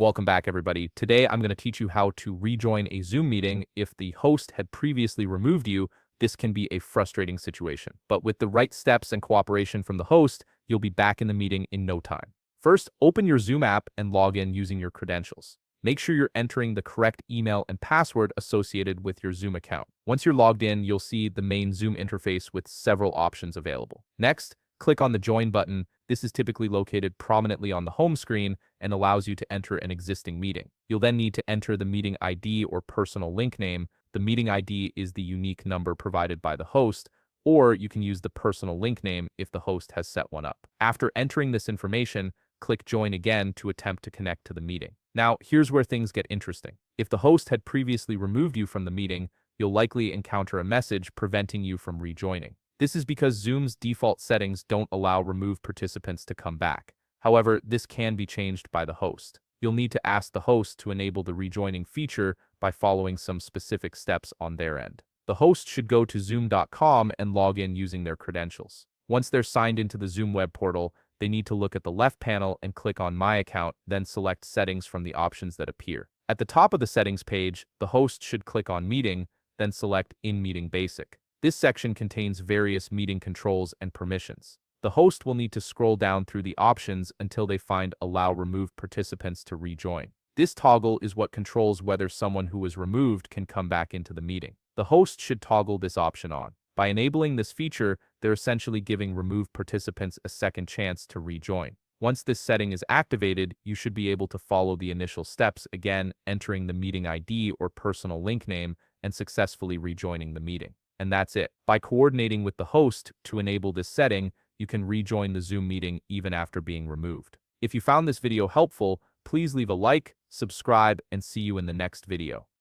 Welcome back, everybody. Today, I'm going to teach you how to rejoin a Zoom meeting if the host had previously removed you. This can be a frustrating situation, but with the right steps and cooperation from the host, you'll be back in the meeting in no time. First, open your Zoom app and log in using your credentials. Make sure you're entering the correct email and password associated with your Zoom account. Once you're logged in, you'll see the main Zoom interface with several options available. Next, click on the Join button. This is typically located prominently on the home screen and allows you to enter an existing meeting. You'll then need to enter the meeting ID or personal link name. The meeting ID is the unique number provided by the host, or you can use the personal link name if the host has set one up. After entering this information, click Join again to attempt to connect to the meeting. Now, here's where things get interesting. If the host had previously removed you from the meeting, you'll likely encounter a message preventing you from rejoining. This is because Zoom's default settings don't allow removed participants to come back. However, this can be changed by the host. You'll need to ask the host to enable the rejoining feature by following some specific steps on their end. The host should go to zoom.com and log in using their credentials. Once they're signed into the Zoom web portal, they need to look at the left panel and click on My Account, then select Settings from the options that appear. At the top of the settings page, the host should click on Meeting, then select In-Meeting Basic. This section contains various meeting controls and permissions. The host will need to scroll down through the options until they find Allow Removed Participants to Rejoin. This toggle is what controls whether someone who was removed can come back into the meeting. The host should toggle this option on. By enabling this feature, they're essentially giving removed participants a second chance to rejoin. Once this setting is activated, you should be able to follow the initial steps, again entering the meeting ID or personal link name and successfully rejoining the meeting. And that's it. By coordinating with the host to enable this setting, you can rejoin the Zoom meeting even after being removed. If you found this video helpful, please leave a like, subscribe, and see you in the next video.